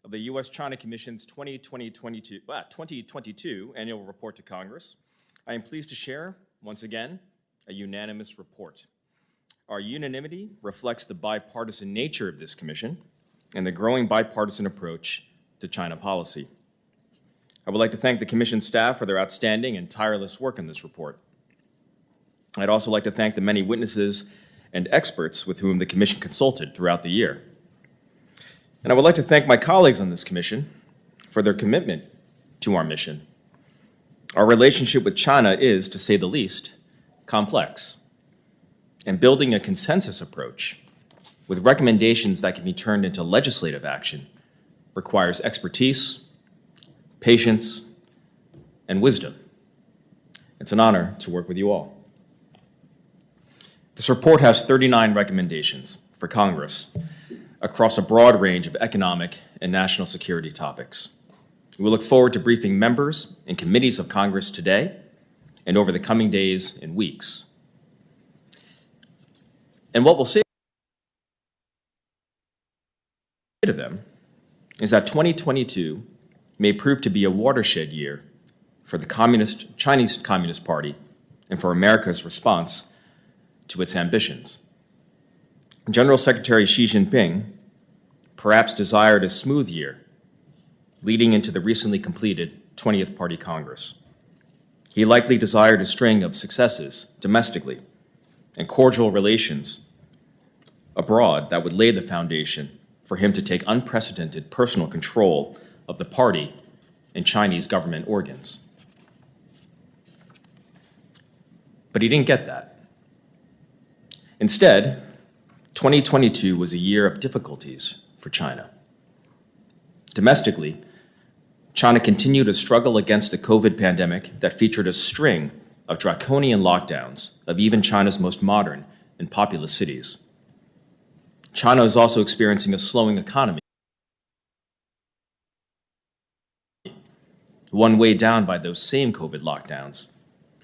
of the U.S.-China Commission's 2022 Annual Report to Congress, I am pleased to share, once again, a unanimous report. Our unanimity reflects the bipartisan nature of this commission and the growing bipartisan approach to China policy. I would like to thank the Commission staff for their outstanding and tireless work on this report. I'd also like to thank the many witnesses and experts with whom the Commission consulted throughout the year. And I would like to thank my colleagues on this Commission for their commitment to our mission. Our relationship with China is, to say the least, complex, and building a consensus approach with recommendations that can be turned into legislative action requires expertise, patience, and wisdom. It's an honor to work with you all. This report has 39 recommendations for Congress across a broad range of economic and national security topics. We look forward to briefing members and committees of Congress today and over the coming days and weeks. And what we'll say to them is that 2022 may prove to be a watershed year for the Chinese Communist Party and for America's response to its ambitions. General Secretary Xi Jinping perhaps desired a smooth year leading into the recently completed 20th Party Congress. He likely desired a string of successes domestically and cordial relations abroad that would lay the foundation for him to take unprecedented personal control of the party and Chinese government organs. But he didn't get that. Instead, 2022 was a year of difficulties for China. Domestically, China continued to struggle against the COVID pandemic that featured a string of draconian lockdowns of even China's most modern and populous cities. China is also experiencing a slowing economy, one weighed down by those same COVID lockdowns,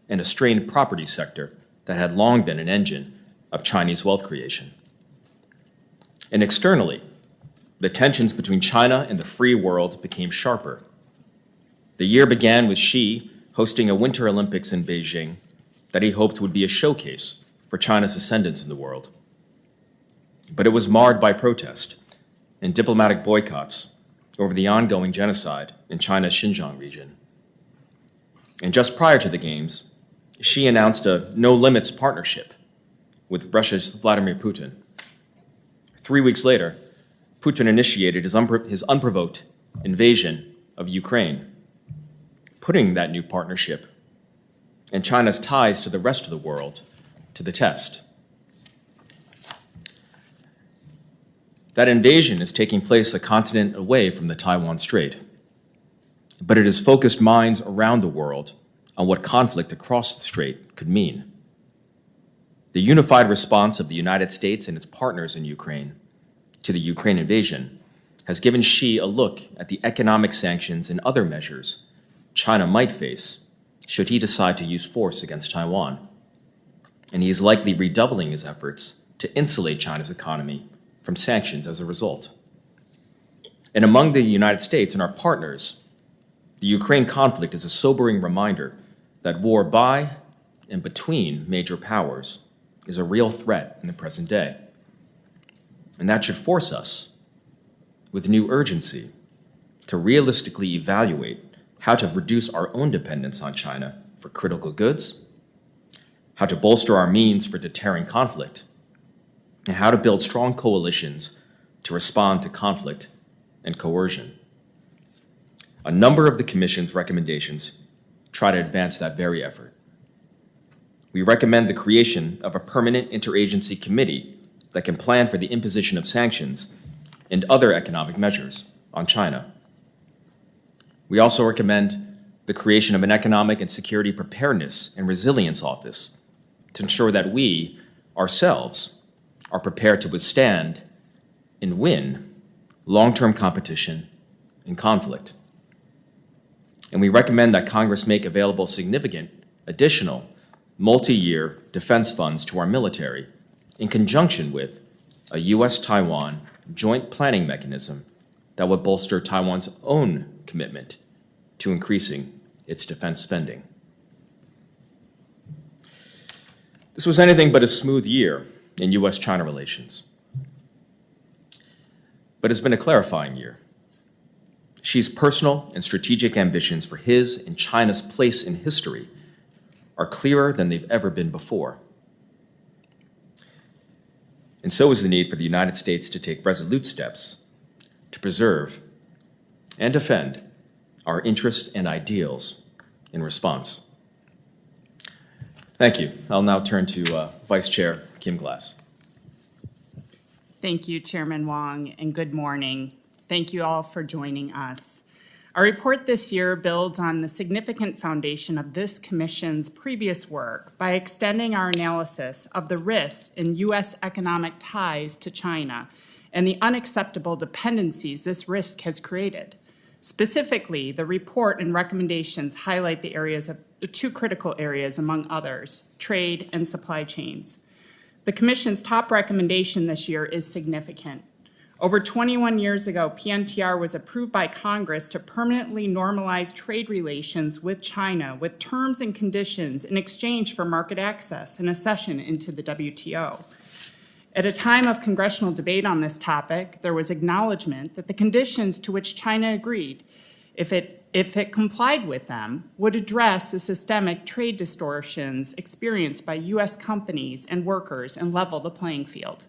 and a strained property sector that had long been an engine of Chinese wealth creation. And externally, the tensions between China and the free world became sharper. The year began with Xi hosting a Winter Olympics in Beijing that he hoped would be a showcase for China's ascendance in the world. But it was marred by protest and diplomatic boycotts over the ongoing genocide in China's Xinjiang region. And just prior to the Games, Xi announced a no-limits partnership with Russia's Vladimir Putin. 3 weeks later, Putin initiated his unprovoked invasion of Ukraine, putting that new partnership and China's ties to the rest of the world to the test. That invasion is taking place a continent away from the Taiwan Strait, but it has focused minds around the world on what conflict across the strait could mean. The unified response of the United States and its partners in Ukraine to the Ukraine invasion has given Xi a look at the economic sanctions and other measures China might face should he decide to use force against Taiwan. And he is likely redoubling his efforts to insulate China's economy from sanctions as a result. And among the United States and our partners, the Ukraine conflict is a sobering reminder that war by and between major powers is a real threat in the present day. And that should force us, with new urgency, to realistically evaluate how to reduce our own dependence on China for critical goods, how to bolster our means for deterring conflict, and how to build strong coalitions to respond to conflict and coercion. A number of the Commission's recommendations try to advance that very effort. We recommend the creation of a permanent interagency committee that can plan for the imposition of sanctions and other economic measures on China. We also recommend the creation of an Economic and Security Preparedness and Resilience Office to ensure that we, ourselves, are prepared to withstand and win long-term competition and conflict. And we recommend that Congress make available significant additional multi-year defense funds to our military in conjunction with a U.S.-Taiwan joint planning mechanism that would bolster Taiwan's own commitment to increasing its defense spending. This was anything but a smooth year in U.S.-China relations. But it's been a clarifying year. Xi's personal and strategic ambitions for his and China's place in history are clearer than they've ever been before. And so is the need for the United States to take resolute steps to preserve and defend our interests and ideals in response. Thank you. I'll now turn to Vice Chair Kim Glass. Thank you, Chairman Wong, and good morning. Thank you all for joining us. Our report this year builds on the significant foundation of this Commission's previous work by extending our analysis of the risks in U.S. economic ties to China and the unacceptable dependencies this risk has created. Specifically, the report and recommendations highlight the areas of two critical areas, among others, trade and supply chains. The Commission's top recommendation this year is significant. Over 21 years ago, PNTR was approved by Congress to permanently normalize trade relations with China with terms and conditions in exchange for market access and accession into the WTO. At a time of congressional debate on this topic, there was acknowledgement that the conditions to which China agreed, if it complied with them, would address the systemic trade distortions experienced by U.S. companies and workers and level the playing field.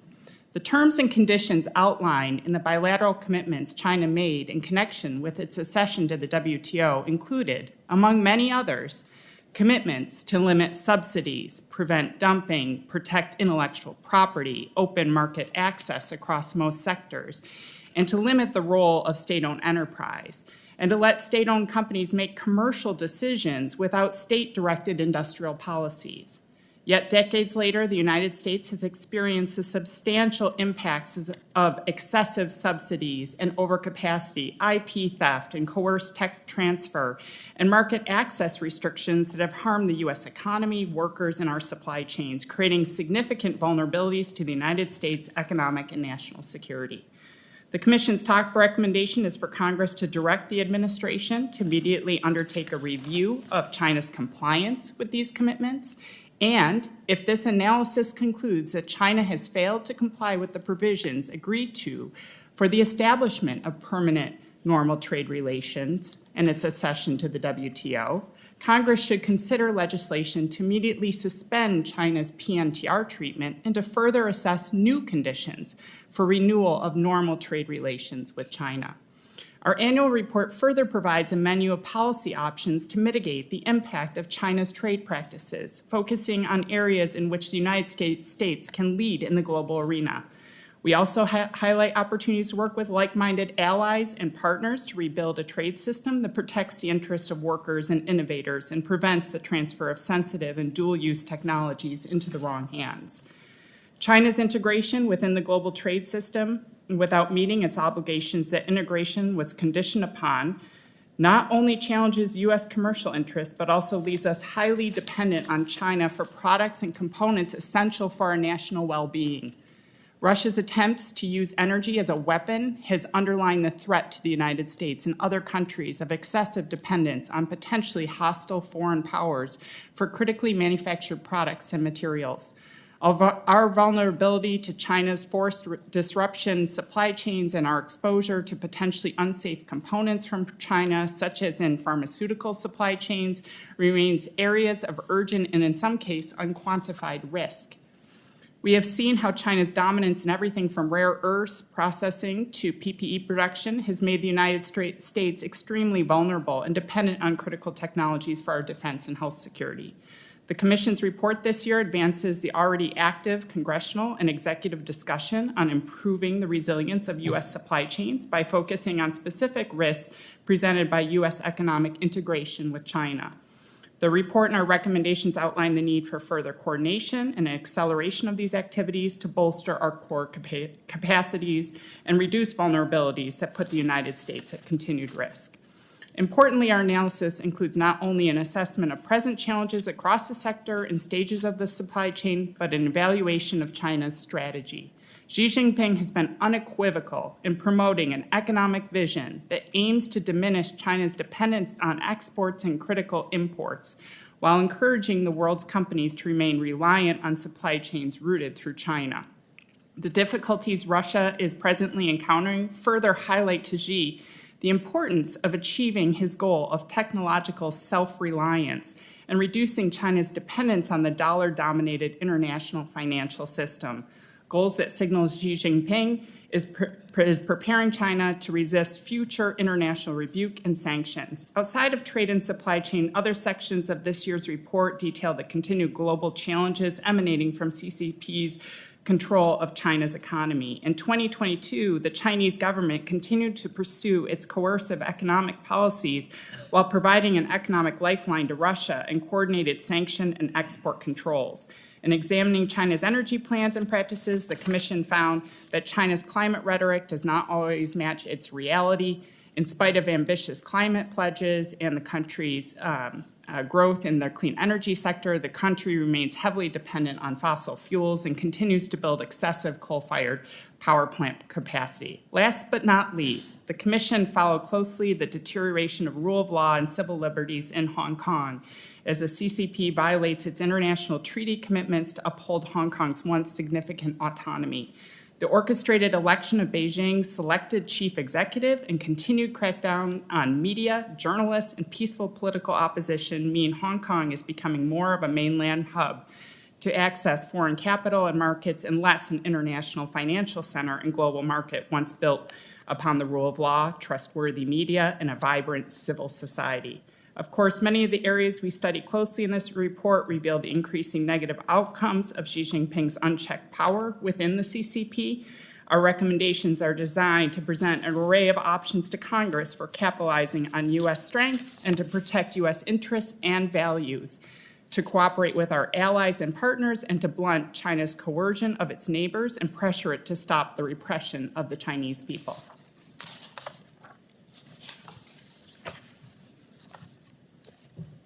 The terms and conditions outlined in the bilateral commitments China made in connection with its accession to the WTO included, among many others, commitments to limit subsidies, prevent dumping, protect intellectual property, open market access across most sectors, and to limit the role of state-owned enterprise, and to let state-owned companies make commercial decisions without state-directed industrial policies. Yet decades later, the United States has experienced the substantial impacts of excessive subsidies and overcapacity, IP theft, and coerced tech transfer, and market access restrictions that have harmed the U.S. economy, workers, and our supply chains, creating significant vulnerabilities to the United States' economic and national security. The Commission's top recommendation is for Congress to direct the administration to immediately undertake a review of China's compliance with these commitments, and if this analysis concludes that China has failed to comply with the provisions agreed to for the establishment of permanent normal trade relations and its accession to the WTO, Congress should consider legislation to immediately suspend China's PNTR treatment and to further assess new conditions for renewal of normal trade relations with China. Our annual report further provides a menu of policy options to mitigate the impact of China's trade practices, focusing on areas in which the United States can lead in the global arena. We also highlight opportunities to work with like-minded allies and partners to rebuild a trade system that protects the interests of workers and innovators and prevents the transfer of sensitive and dual-use technologies into the wrong hands. China's integration within the global trade system without meeting its obligations that integration was conditioned upon not only challenges U.S. commercial interests, but also leaves us highly dependent on China for products and components essential for our national well-being. Russia's attempts to use energy as a weapon has underlined the threat to the United States and other countries of excessive dependence on potentially hostile foreign powers for critically manufactured products and materials. Our vulnerability to China's forced disruption supply chains and our exposure to potentially unsafe components from China, such as in pharmaceutical supply chains, remains areas of urgent and in some cases unquantified risk. We have seen how China's dominance in everything from rare earths processing to PPE production has made the United States extremely vulnerable and dependent on critical technologies for our defense and health security. The Commission's report this year advances the already active congressional and executive discussion on improving the resilience of U.S. supply chains by focusing on specific risks presented by U.S. economic integration with China. The report and our recommendations outline the need for further coordination and acceleration of these activities to bolster our core capacities and reduce vulnerabilities that put the United States at continued risk. Importantly, our analysis includes not only an assessment of present challenges across the sector and stages of the supply chain, but an evaluation of China's strategy. Xi Jinping has been unequivocal in promoting an economic vision that aims to diminish China's dependence on exports and critical imports, while encouraging the world's companies to remain reliant on supply chains rooted through China. The difficulties Russia is presently encountering further highlight to Xi the importance of achieving his goal of technological self-reliance and reducing China's dependence on the dollar-dominated international financial system, goals that signals Xi Jinping is preparing China to resist future international rebuke and sanctions. Outside of trade and supply chain, other sections of this year's report detail the continued global challenges emanating from CCP's control of China's economy. In 2022, the Chinese government continued to pursue its coercive economic policies while providing an economic lifeline to Russia and coordinated sanction and export controls. In examining China's energy plans and practices, the Commission found that China's climate rhetoric does not always match its reality. In spite of ambitious climate pledges and the country's growth in the clean energy sector, the country remains heavily dependent on fossil fuels and continues to build excessive coal-fired power plant capacity. Last but not least, the Commission followed closely the deterioration of rule of law and civil liberties in Hong Kong, as the CCP violates its international treaty commitments to uphold Hong Kong's once significant autonomy. The orchestrated election of Beijing's selected chief executive and continued crackdown on media, journalists, and peaceful political opposition mean Hong Kong is becoming more of a mainland hub to access foreign capital and markets and less an international financial center and global market once built upon the rule of law, trustworthy media, and a vibrant civil society. Of course, many of the areas we study closely in this report reveal the increasing negative outcomes of Xi Jinping's unchecked power within the CCP. Our recommendations are designed to present an array of options to Congress for capitalizing on U.S. strengths and to protect U.S. interests and values, to cooperate with our allies and partners, and to blunt China's coercion of its neighbors and pressure it to stop the repression of the Chinese people.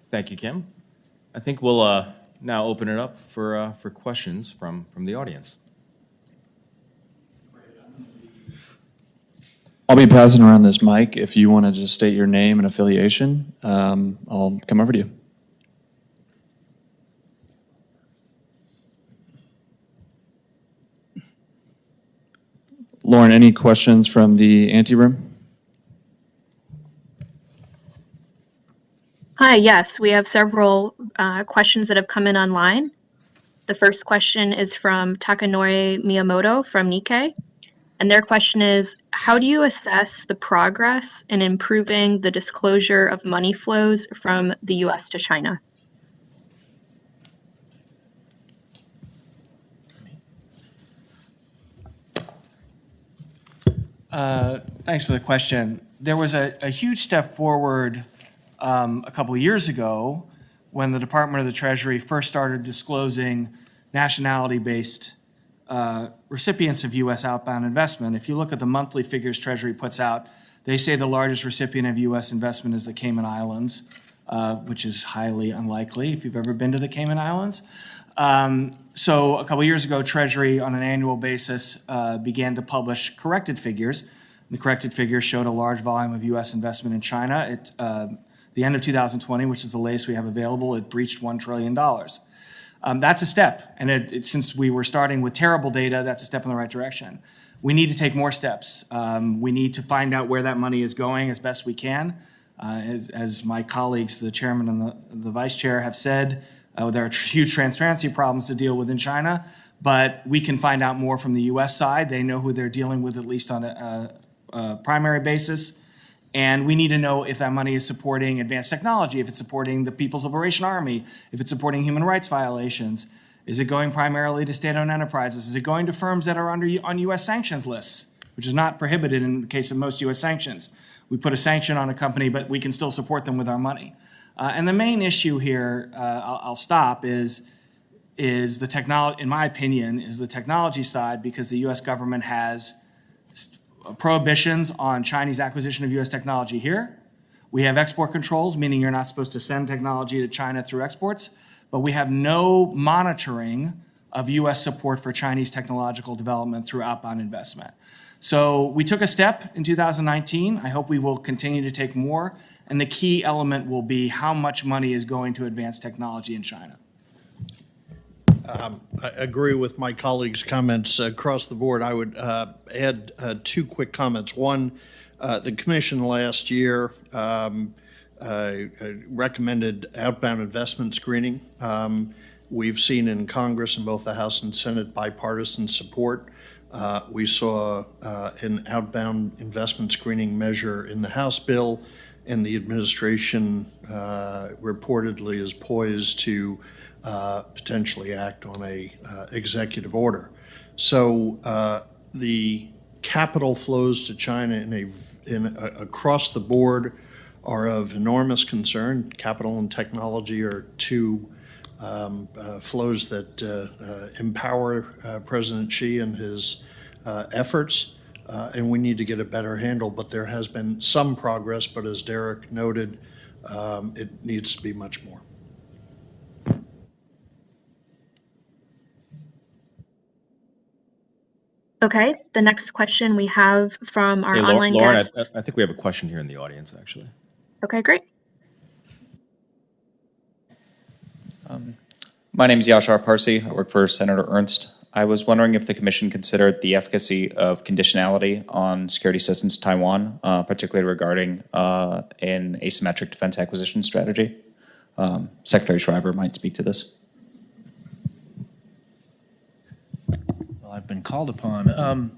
Thank you, Kim. I think we'll now open it up for questions from the audience. I'll be passing around this mic. If you want to just state your name and affiliation, I'll come over to you. Lauren, any questions from the anteroom? Hi, yes, we have several questions that have come in online. The first question is from Takanori Miyamoto from Nikkei. And their question is, how do you assess the progress in improving the disclosure of money flows from the US to China? Thanks for the question. There was a huge step forward a couple of years ago when the Department of the Treasury first started disclosing nationality-based recipients of U.S. outbound investment. If you look at the monthly figures Treasury puts out, they say the largest recipient of U.S. investment is the Cayman Islands, which is highly unlikely if you've ever been to the Cayman Islands. So a couple of years ago, Treasury on an annual basis began to publish corrected figures. The corrected figures showed a large volume of U.S. investment in China. At the end of 2020, which is the latest we have available, it breached $1 trillion. That's a step, and since we were starting with terrible data, that's a step in the right direction. We need to take more steps. We need to find out where that money is going as best we can. As my colleagues, the chairman and the vice chair, have said, there are huge transparency problems to deal with in China, but we can find out more from the U.S. side. They know who they're dealing with, at least on a primary basis. And we need to know if that money is supporting advanced technology, if it's supporting the People's Liberation Army, if it's supporting human rights violations. Is it going primarily to state-owned enterprises? Is it going to firms that are on U.S. sanctions lists, which is not prohibited in the case of most U.S. sanctions? We put a sanction on a company, but we can still support them with our money. And the main issue here, I'll stop, is the technology, in my opinion, is the technology side, because the U.S. government has prohibitions on Chinese acquisition of U.S. technology here. We have export controls, meaning you're not supposed to send technology to China through exports, but we have no monitoring of U.S. support for Chinese technological development through outbound investment. So we took a step in 2019. I hope we will continue to take more. And the key element will be how much money is going to advanced technology in China. I agree with my colleagues' comments across the board. I would add two quick comments. One, the Commission last year recommended outbound investment screening. We've seen in Congress, in both the House and Senate, bipartisan support. We saw an outbound investment screening measure in the House bill, and the administration reportedly is poised to potentially act on a executive order. So the capital flows to China across the board are of enormous concern. Capital and technology are two flows that empower President Xi and his efforts, and we need to get a better handle. But there has been some progress, but as Derek noted, it needs to be much more. Okay, the next question we have from our Hey, online Lauren, guests. I think we have a question here in the audience, actually. Okay, great. My name is Yashar Parsi. I work for Senator Ernst. I was wondering if the Commission considered the efficacy of conditionality on security assistance to Taiwan, particularly regarding an asymmetric defense acquisition strategy. Secretary Shriver might speak to this. Well, I've been called upon.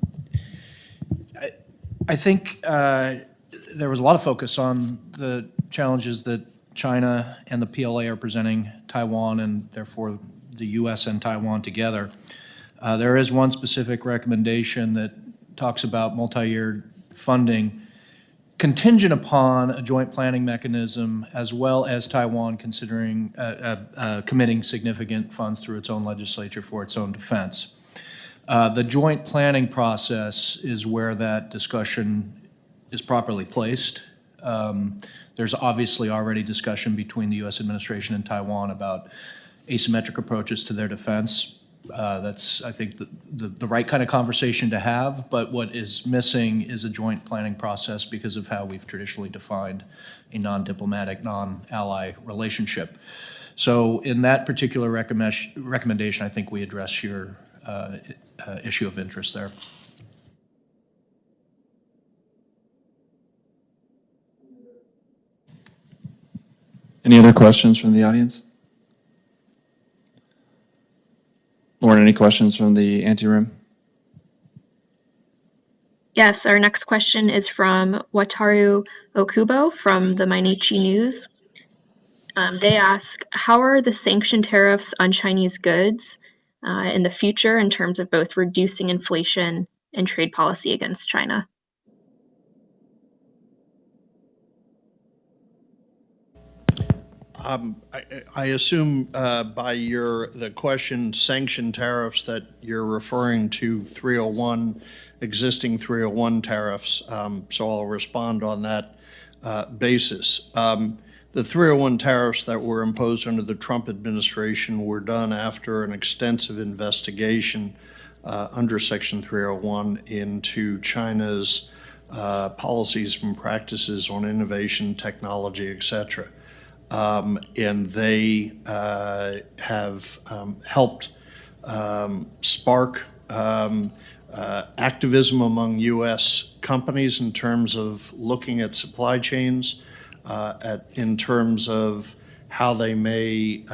I think there was a lot of focus on the challenges that China and the PLA are presenting Taiwan, and therefore the U.S. and Taiwan together. There is one specific recommendation that talks about multi-year funding contingent upon a joint planning mechanism, as well as Taiwan considering committing significant funds through its own legislature for its own defense. The joint planning process is where that discussion is properly placed. There's obviously already discussion between the U.S. administration and Taiwan about asymmetric approaches to their defense. That's, I think, the right kind of conversation to have, but what is missing is a joint planning process because of how we've traditionally defined a non-diplomatic, non-ally relationship. So in that particular recommendation, I think we address your issue of interest there. Any other questions from the audience? Lauren, any questions from the anteroom? Yes, our next question is from Wataru Okubo from the Mainichi News. They ask, how are the sanction tariffs on Chinese goods in the future in terms of both reducing inflation and trade policy against China? I assume by the question sanction tariffs that you're referring to 301, existing 301 tariffs, so I'll respond on that basis. The 301 tariffs that were imposed under the Trump administration were done after an extensive investigation under Section 301 into China's policies and practices on innovation, technology, et cetera. And they have helped spark activism among U.S. companies in terms of looking at supply chains, in terms of how they may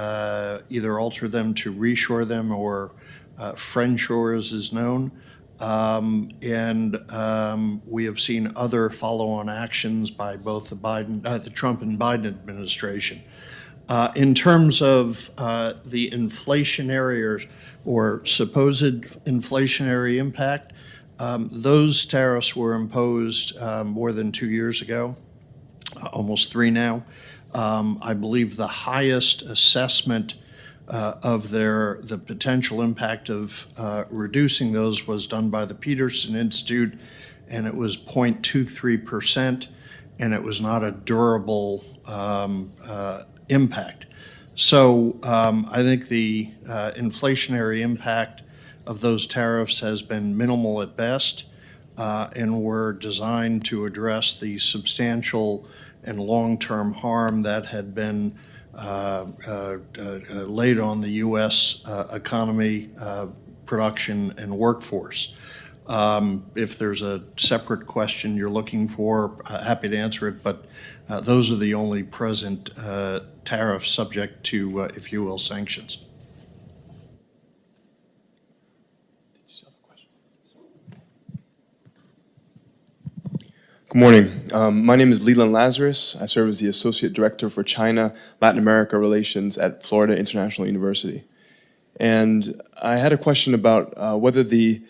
either alter them to reshore them or friendshore, as is known. We have seen other follow-on actions by both the Trump and Biden administration. In terms of the inflationary or supposed inflationary impact, those tariffs were imposed more than 2 years ago, almost 3 now. I believe the highest assessment of the potential impact of reducing those was done by the Peterson Institute, and it was 0.23%, and it was not a durable impact. So I think the inflationary impact of those tariffs has been minimal at best, and were designed to address the substantial and long-term harm that had been laid on the U.S. Economy, production, and workforce. If there's a separate question you're looking for, happy to answer it, but those are the only present tariffs subject to, if you will, sanctions. Good morning. My name is Leland Lazarus. I serve as the Associate Director for China, Latin America Relations at Florida International University. And I had a question about whether the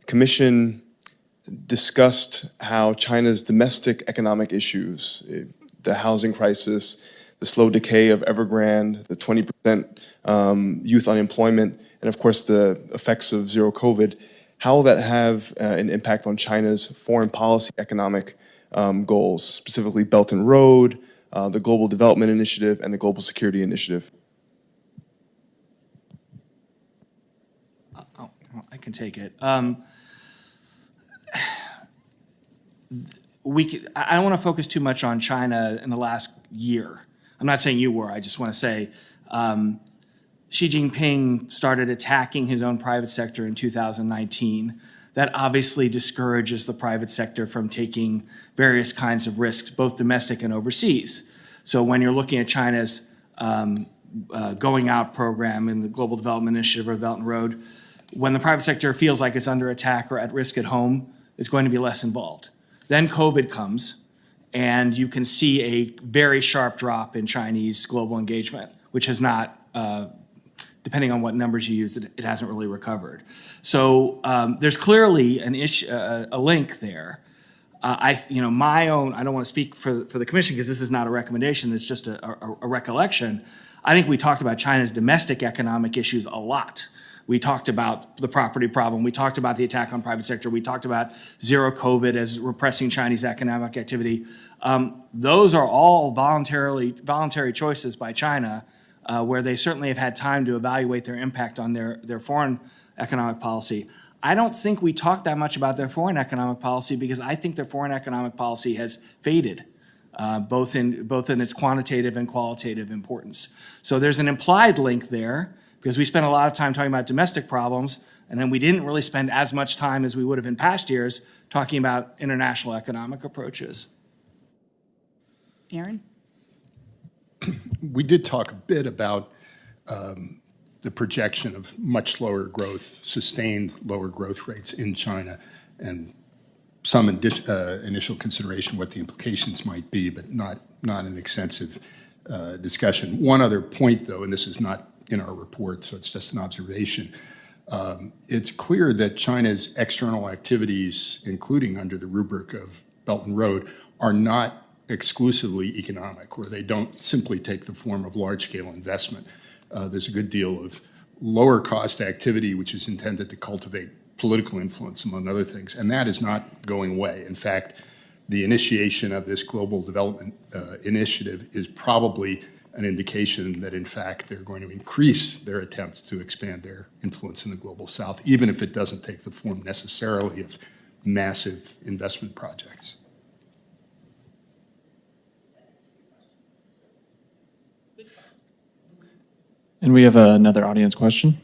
Commission discussed how China's domestic economic issues, the housing crisis, the slow decay of Evergrande, the 20% youth unemployment, and of course the effects of zero COVID, how will that have an impact on China's foreign policy economic goals, specifically Belt and Road, the Global Development Initiative, and the Global Security Initiative? I can take it. I don't want to focus too much on China in the last year. I'm not saying you were. I just want to say Xi Jinping started attacking his own private sector in 2019. That obviously discourages the private sector from taking various kinds of risks, both domestic and overseas. So when you're looking at China's going out program in the Global Development Initiative or Belt and Road, when the private sector feels like it's under attack or at risk at home, it's going to be less involved. Then COVID comes, and you can see a very sharp drop in Chinese global engagement, which has not, depending on what numbers you use, it hasn't really recovered. So there's clearly an issue, a link there. My own, I don't want to speak for the Commission because this is not a recommendation, it's just a recollection. I think we talked about China's domestic economic issues a lot. We talked about the property problem. We talked about the attack on private sector. We talked about zero COVID as repressing Chinese economic activity. Those are all voluntary choices by China, where they certainly have had time to evaluate their impact on their foreign economic policy. I don't think we talked that much about their foreign economic policy because I think their foreign economic policy has faded, both in its quantitative and qualitative importance. So there's an implied link there, because we spent a lot of time talking about domestic problems, and then we didn't really spend as much time as we would have in past years talking about international economic approaches. Aaron? We did talk a bit about the projection of much lower growth, sustained lower growth rates in China, and some initial consideration what the implications might be, but not an extensive discussion. One other point, though, and this is not in our report, so it's just an observation. It's clear that China's external activities, including under the rubric of Belt and Road, are not exclusively economic, where they don't simply take the form of large-scale investment. There's a good deal of lower-cost activity which is intended to cultivate political influence, among other things, and that is not going away. In fact, the initiation of this Global Development Initiative is probably an indication that, in fact, they're going to increase their attempts to expand their influence in the Global South, even if it doesn't take the form necessarily of massive investment projects. And we have another audience question.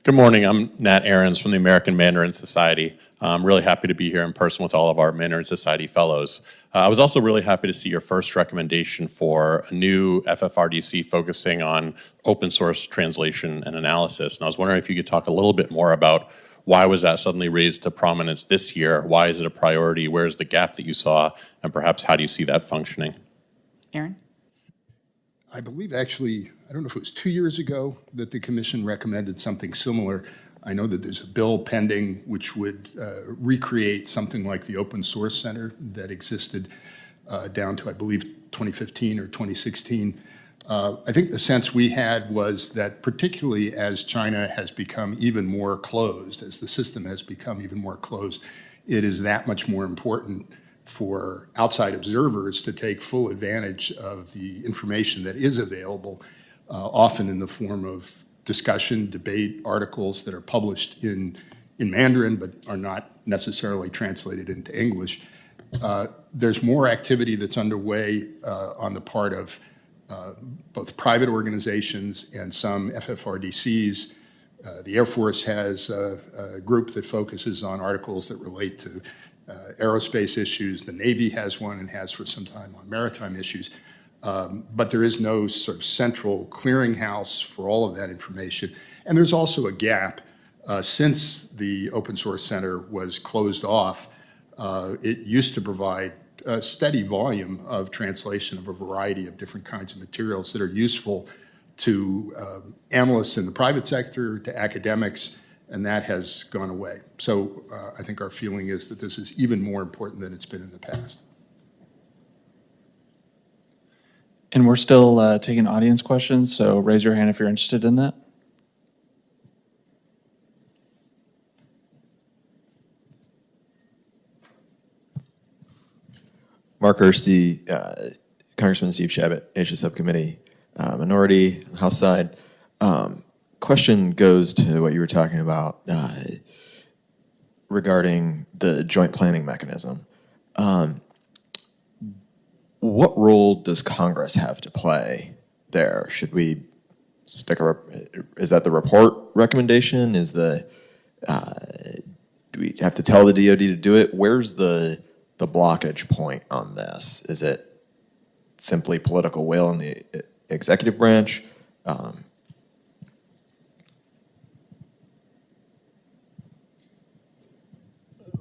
Good morning. I'm Nat Ahrens from the American Mandarin Society. I'm really happy to be here in person with all of our Mandarin Society fellows. I was also really happy to see your first recommendation for a new FFRDC focusing on open source translation and analysis. And I was wondering if you could talk a little bit more about why was that suddenly raised to prominence this year? Why is it a priority? Where's the gap that you saw? And perhaps how do you see that functioning? Aaron? I believe actually, I don't know if it was 2 years ago that the Commission recommended something similar. I know that there's a bill pending which would recreate something like the Open Source Center that existed down to, I believe, 2015 or 2016. I think the sense we had was that particularly as China has become even more closed, as the system has become even more closed, it is that much more important for outside observers to take full advantage of the information that is available, often in the form of discussion, debate, articles that are published in Mandarin but are not necessarily translated into English. There's more activity that's underway on the part of both private organizations and some FFRDCs. The Air Force has a group that focuses on articles that relate to aerospace issues. The Navy has one and has for some time on maritime issues. But there is no sort of central clearinghouse for all of that information. And there's also a gap. Since the Open Source Center was closed off, it used to provide a steady volume of translation of a variety of different kinds of materials that are useful to analysts in the private sector, to academics, and that has gone away. So I think our feeling is that this is even more important than it's been in the past. And we're still taking audience questions, so raise your hand if you're interested in that. Mark Hursti, Congressman Steve Shabbat, Asia Subcommittee, Minority, House side. Question goes to what you were talking about regarding the joint planning mechanism. What role does Congress have to play there? Should we stick is that the report recommendation? Is do we have to tell the DoD to do it? Where's the blockage point on this? Is it simply political will in the executive branch?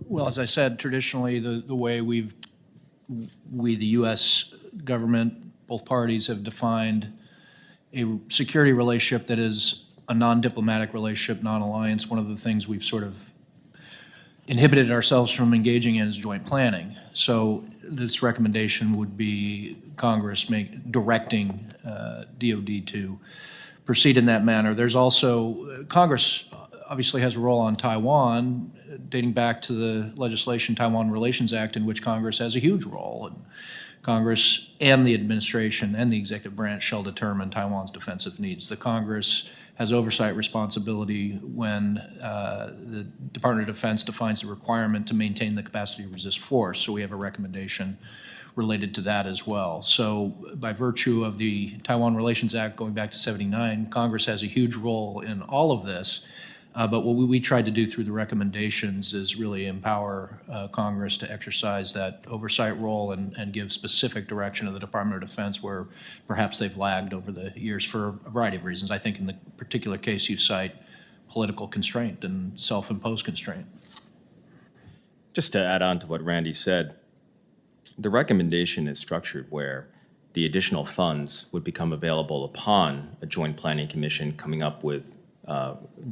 Well, as I said, traditionally, the way we, the U.S. government, both parties have defined a security relationship that is a non-diplomatic relationship, non-alliance. One of the things we've sort of inhibited ourselves from engaging in is joint planning. So this recommendation would be Congress directing DoD to proceed in that manner. There's also, Congress obviously has a role on Taiwan, dating back to the legislation, Taiwan Relations Act, in which Congress has a huge role. And Congress and the administration and the executive branch shall determine Taiwan's defensive needs. The Congress has oversight responsibility when the Department of Defense defines the requirement to maintain the capacity to resist force. So we have a recommendation related to that as well. So by virtue of the Taiwan Relations Act going back to '79, Congress has a huge role in all of this. But what we tried to do through the recommendations is really empower Congress to exercise that oversight role and give specific direction to the Department of Defense where perhaps they've lagged over the years for a variety of reasons. I think in the particular case you cite political constraint and self-imposed constraint. Just to add on to what Randy said, the recommendation is structured where the additional funds would become available upon a joint planning commission coming up with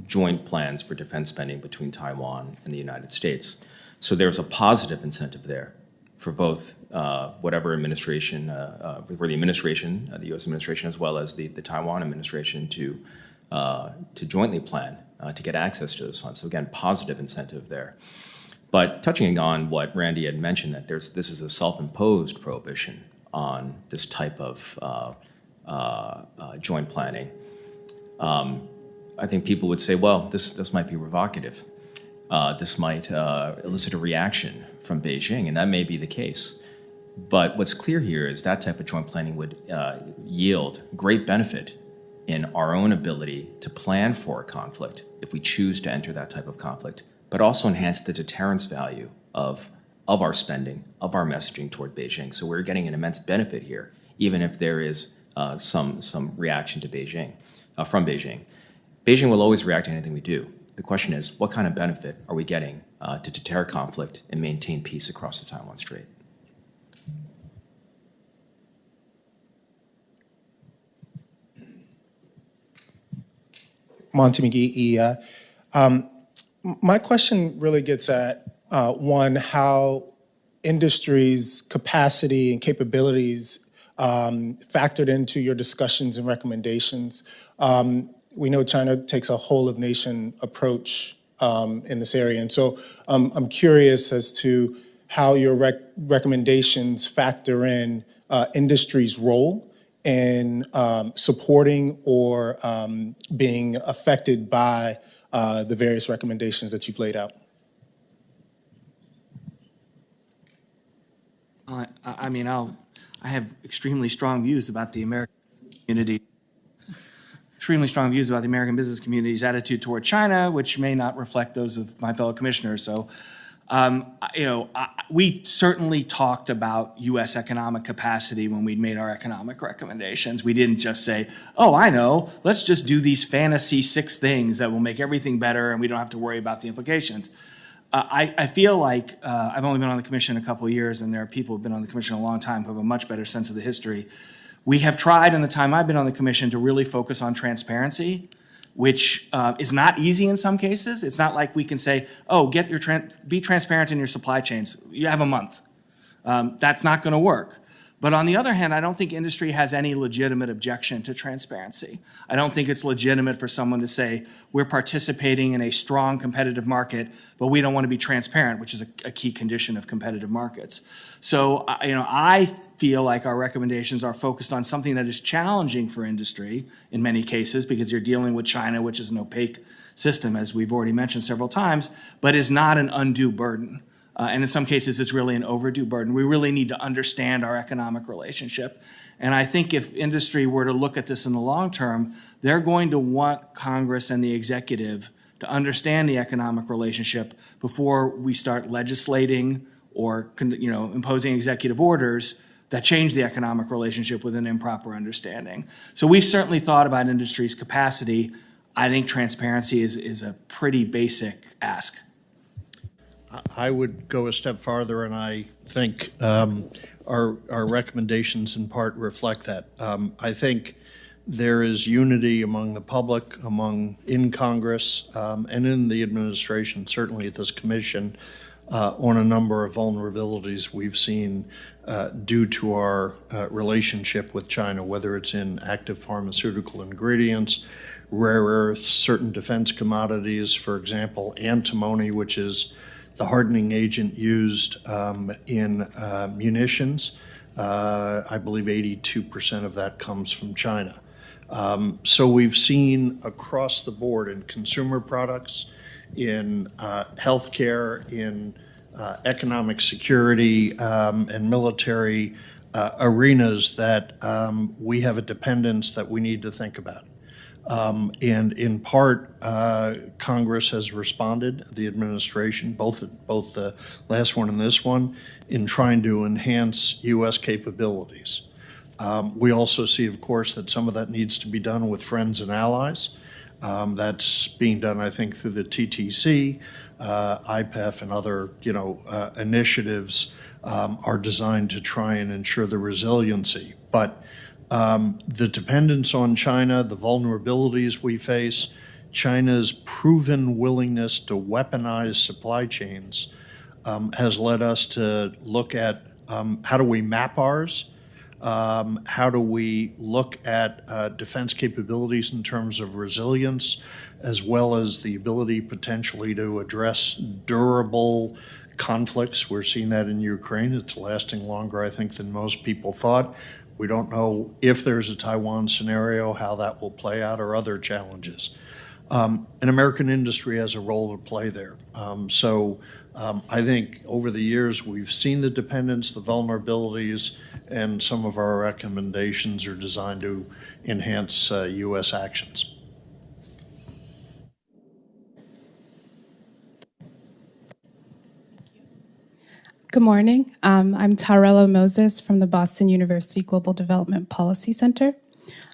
joint plans for defense spending between Taiwan and the United States. So there's a positive incentive there for both whatever administration, for the administration, the U.S. administration, as well as the Taiwan administration to jointly plan to get access to those funds. So again, positive incentive there. But touching on what Randy had mentioned, that this is a self-imposed prohibition on this type of joint planning. I think people would say, well, this might be provocative. This might elicit a reaction from Beijing, and that may be the case. But what's clear here is that type of joint planning would yield great benefit in our own ability to plan for a conflict if we choose to enter that type of conflict, but also enhance the deterrence value of our spending, of our messaging toward Beijing. So we're getting an immense benefit here, even if there is some reaction to Beijing, from Beijing. Beijing will always react to anything we do. The question is, what kind of benefit are we getting to deter conflict and maintain peace across the Taiwan Strait? Monty McGee, my question really gets at, one, how industry's capacity and capabilities factored into your discussions and recommendations. We know China takes a whole-of-nation approach in this area, and so I'm curious as to how your recommendations factor in industry's role in supporting or being affected by the various recommendations that you've laid out. I mean, I have extremely strong views about the American community, business community's attitude toward China, which may not reflect those of my fellow commissioners. So, we certainly talked about U.S. economic capacity when we made our economic recommendations. We didn't just say, oh, I know, let's just do these fantasy 6 things that will make everything better and we don't have to worry about the implications. I feel like I've only been on the commission a couple of years, and there are people who've been on the commission a long time who have a much better sense of the history. We have tried in the time I've been on the commission to really focus on transparency, which is not easy in some cases. It's not like we can say, oh, be transparent in your supply chains. You have a month. That's not going to work. But on the other hand, I don't think industry has any legitimate objection to transparency. I don't think it's legitimate for someone to say, we're participating in a strong competitive market, but we don't want to be transparent, which is a key condition of competitive markets. So, I feel like our recommendations are focused on something that is challenging for industry in many cases, because you're dealing with China, which is an opaque system, as we've already mentioned several times, but is not an undue burden. And in some cases, it's really an overdue burden. We really need to understand our economic relationship. And I think if industry were to look at this in the long term, they're going to want Congress and the executive to understand the economic relationship before we start legislating or imposing executive orders that change the economic relationship with an improper understanding. So we've certainly thought about industry's capacity. I think transparency is a pretty basic ask. I would go a step farther, and I think our recommendations in part reflect that. I think there is unity among the public, in Congress, and in the administration, certainly at this commission, on a number of vulnerabilities we've seen due to our relationship with China, whether it's in active pharmaceutical ingredients, rare earths, certain defense commodities, for example, antimony, which is the hardening agent used in munitions. I believe 82% of that comes from China. So we've seen across the board in consumer products, in healthcare, in economic security and military arenas that we have a dependence that we need to think about. And in part, Congress has responded, the administration, both the last one and this one, in trying to enhance U.S. capabilities. We also see, of course, that some of that needs to be done with friends and allies. That's being done, I think, through the TTC, IPEF, and other, initiatives are designed to try and ensure the resiliency. But the dependence on China, the vulnerabilities we face, China's proven willingness to weaponize supply chains has led us to look at how do we map ours, how do we look at defense capabilities in terms of resilience, as well as the ability potentially to address durable conflicts. We're seeing that in Ukraine. It's lasting longer, I think, than most people thought. We don't know if there's a Taiwan scenario, how that will play out, or other challenges. And American industry has a role to play there. So I think over the years we've seen the dependence, the vulnerabilities, and some of our recommendations are designed to enhance U.S. actions. Good morning. I'm Tarella Moses from the Boston University Global Development Policy Center.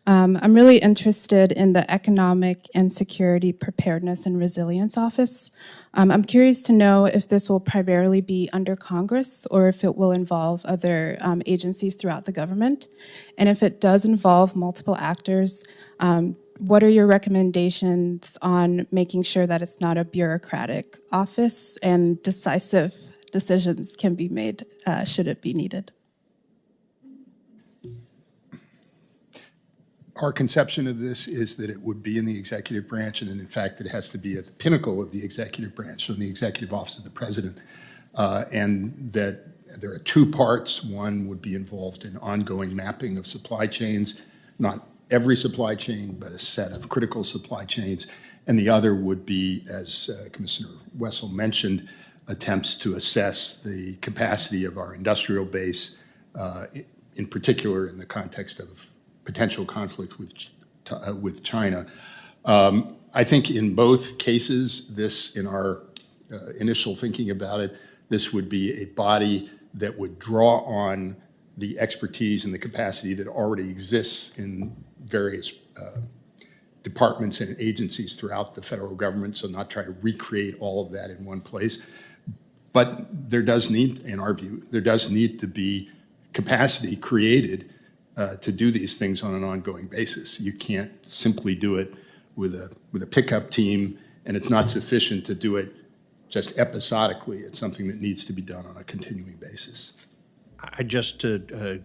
I'm really interested in the Economic and Security Preparedness and Resilience Office. I'm curious to know if this will primarily be under Congress or if it will involve other agencies throughout the government. And if it does involve multiple actors, what are your recommendations on making sure that it's not a bureaucratic office and decisive decisions can be made should it be needed? Our conception of this is that it would be in the executive branch, and then in fact it has to be at the pinnacle of the executive branch, so in the executive office of the president. and that there are two parts. One would be involved in ongoing mapping of supply chains, not every supply chain, but a set of critical supply chains. And the other would be, as Commissioner Wessel mentioned, attempts to assess the capacity of our industrial base, in particular in the context of potential conflict with China. I think in both cases, this, in our initial thinking about it, this would be a body that would draw on the expertise and the capacity that already exists in various departments and agencies throughout the federal government, so not try to recreate all of that in one place. But there does need, in our view, there does need to be capacity created to do these things on an ongoing basis. You can't simply do it with a pickup team, and it's not sufficient to do it just episodically. It's something that needs to be done on a continuing basis. I just to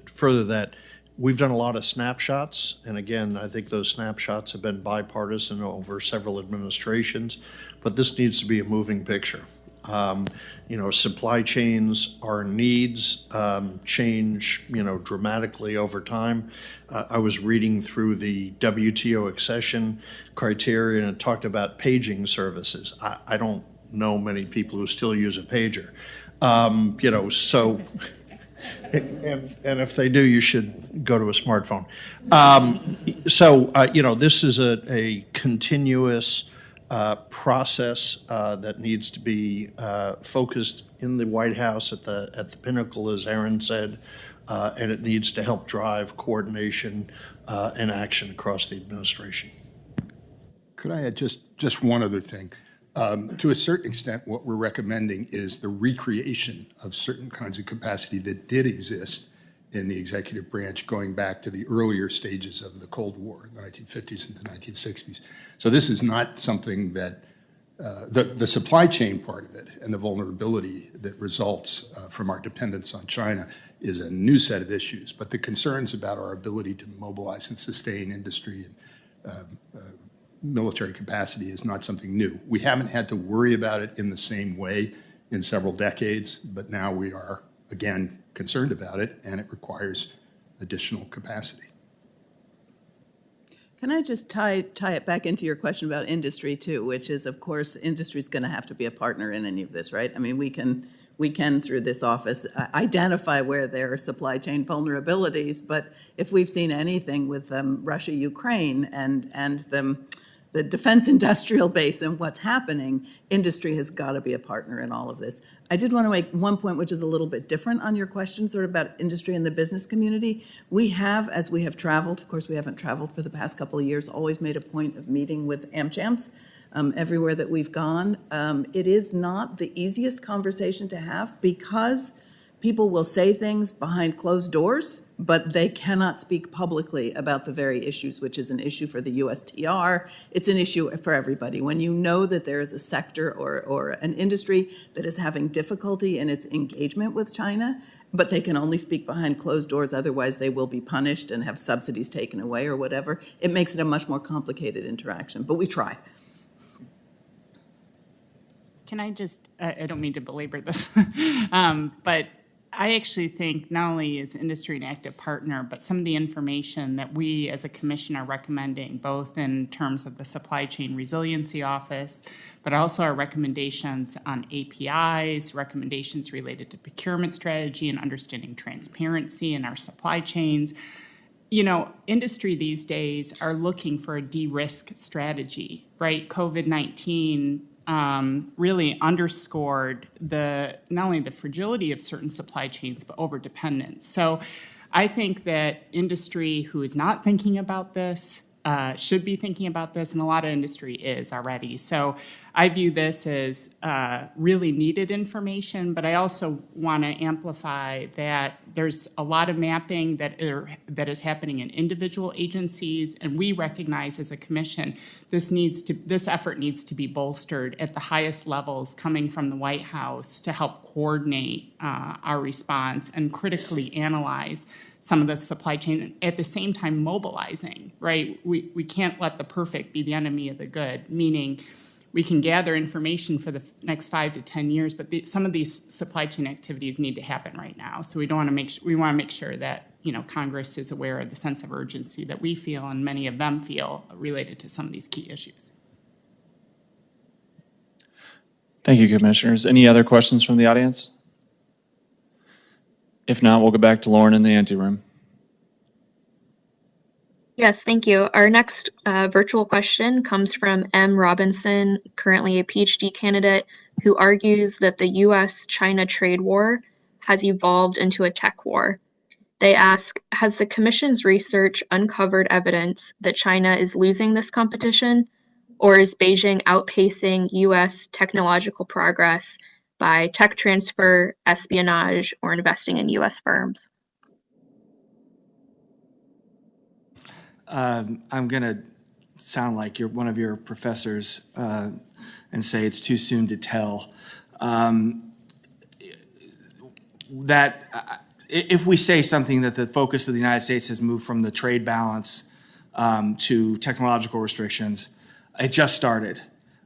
further that, we've done a lot of snapshots, and again, I think those snapshots have been bipartisan over several administrations, but this needs to be a moving picture. You know, supply chains, our needs change, you know, dramatically over time. I was reading through the WTO accession criteria, and it talked about paging services. I don't know many people who still use a pager. You know, so, and if they do, you should go to a smartphone. You know, this is a continuous process that needs to be focused in the White House at the pinnacle, as Aaron said, and it needs to help drive coordination and action across the administration. Could I add just one other thing? To a certain extent, what we're recommending is the recreation of certain kinds of capacity that did exist in the executive branch going back to the earlier stages of the Cold War, in the 1950s and the 1960s. So this is not something that, the supply chain part of it and the vulnerability that results from our dependence on China is a new set of issues, but the concerns about our ability to mobilize and sustain industry and military capacity is not something new. We haven't had to worry about it in the same way in several decades, but now we are, again, concerned about it, and it requires additional capacity. Can I just tie it back into your question about industry too, which is, of course, industry is going to have to be a partner in any of this, right? I mean, we can through this office identify where there are supply chain vulnerabilities, but if we've seen anything with Russia, Ukraine, and the defense industrial base and what's happening, industry has got to be a partner in all of this. I did want to make one point which is a little bit different on your question, sort of about industry and the business community. We have, as we have traveled, of course we haven't traveled for the past couple of years, always made a point of meeting with AmChamps everywhere that we've gone. It is not the easiest conversation to have because people will say things behind closed doors, but they cannot speak publicly about the very issues, which is an issue for the USTR. It's an issue for everybody. When you know that there is a sector or an industry that is having difficulty in its engagement with China, but they can only speak behind closed doors, otherwise they will be punished and have subsidies taken away or whatever, it makes it a much more complicated interaction, but we try. Can I just, I don't mean to belabor this, but I actually think not only is industry an active partner, but some of the information that we as a commission are recommending, both in terms of the Supply Chain Resiliency Office, but also our recommendations on APIs, recommendations related to procurement strategy and understanding transparency in our supply chains. You know, industry these days are looking for a de-risk strategy, right? COVID-19 really underscored not only the fragility of certain supply chains, but overdependence. So I think that industry who is not thinking about this should be thinking about this, and a lot of industry is already. So I view this as really needed information, but I also want to amplify that there's a lot of mapping that is happening in individual agencies, and we recognize as a commission this effort needs to be bolstered at the highest levels coming from the White House to help coordinate our response and critically analyze some of the supply chain, at the same time mobilizing, right? We can't let the perfect be the enemy of the good, meaning we can gather information for the next 5 to 10 years, but some of these supply chain activities need to happen right now. So we want to make sure that Congress is aware of the sense of urgency that we feel and many of them feel related to some of these key issues. Thank you, Commissioners. Any other questions from the audience? If not, we'll go back to Lauren in the anteroom. Yes, thank you. Our next virtual question comes from M. Robinson, currently a PhD candidate, who argues that the U.S.-China trade war has evolved into a tech war. They ask, has the Commission's research uncovered evidence that China is losing this competition, or is Beijing outpacing U.S. technological progress by tech transfer, espionage, or investing in U.S. firms? I'm going to sound like you're one of your professors and say it's too soon to tell. If we say something that the focus of the United States has moved from the trade balance to technological restrictions, it just started.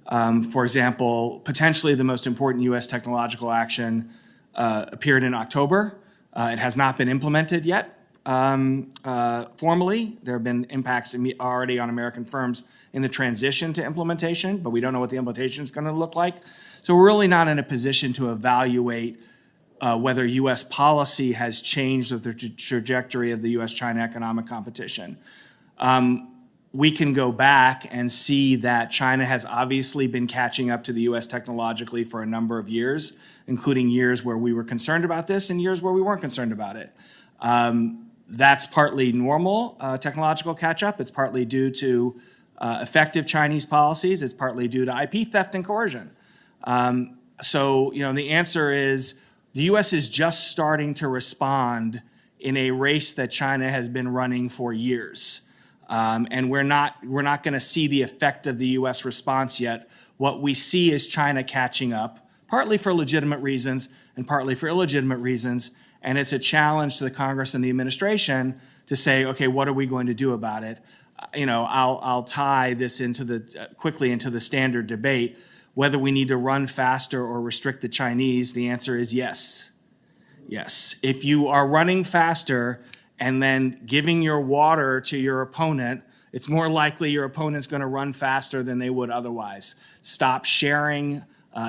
For example, potentially the most important U.S. technological action appeared in October. It has not been implemented yet. Formally, there have been impacts already on American firms in the transition to implementation, but we don't know what the implementation is going to look like. So we're really not in a position to evaluate whether U.S. policy has changed the trajectory of the U.S.-China economic competition. We can go back and see that China has obviously been catching up to the U.S. technologically for a number of years, including years where we were concerned about this and years where we weren't concerned about it. That's partly normal technological catch-up. It's partly due to effective Chinese policies. It's partly due to IP theft and coercion. So, the answer is the U.S. is just starting to respond in a race that China has been running for years. And we're not going to see the effect of the U.S. response yet. What we see is China catching up, partly for legitimate reasons and partly for illegitimate reasons. And it's a challenge to the Congress and the administration to say, okay, what are we going to do about it? I'll tie this quickly into the standard debate. Whether we need to run faster or restrict the Chinese, the answer is yes. Yes. If you are running faster and then giving your water to your opponent, it's more likely your opponent's going to run faster than they would otherwise. Stop sharing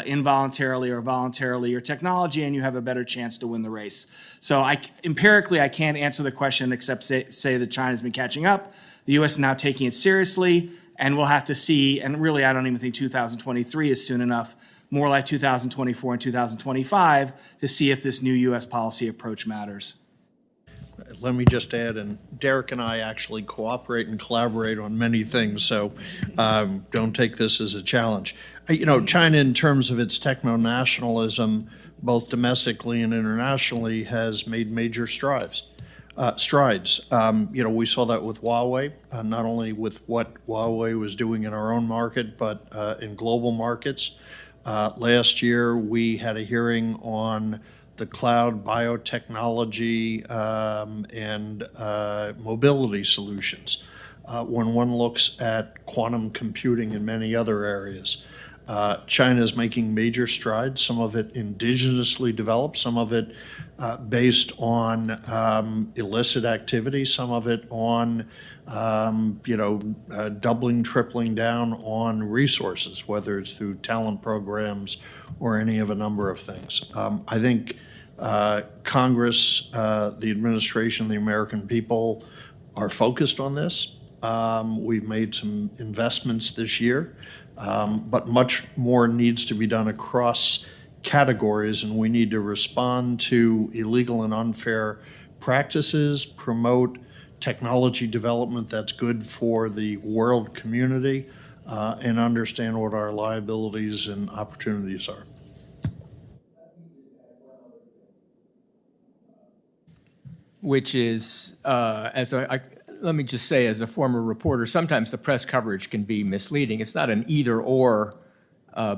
involuntarily or voluntarily your technology, and you have a better chance to win the race. So empirically, I can't answer the question except say that China's been catching up. The U.S. is now taking it seriously, and we'll have to see, and really I don't even think 2023 is soon enough, more like 2024 and 2025 to see if this new U.S. policy approach matters. Let me just add, and Derek and I actually cooperate and collaborate on many things, so don't take this as a challenge. China, in terms of its techno-nationalism, both domestically and internationally, has made major strides. We saw that with Huawei, not only with what Huawei was doing in our own market, but in global markets. Last year, we had a hearing on the cloud biotechnology and mobility solutions. When one looks at quantum computing and many other areas, China is making major strides, some of it indigenously developed, some of it based on illicit activity, some of it on doubling, tripling down on resources, whether it's through talent programs or any of a number of things. I think Congress, the administration, the American people are focused on this. We've made some investments this year, but much more needs to be done across categories, and we need to respond to illegal and unfair practices, promote technology development that's good for the world community, and understand what our liabilities and opportunities are. Which is, let me just say, as a former reporter, sometimes the press coverage can be misleading. It's not an either-or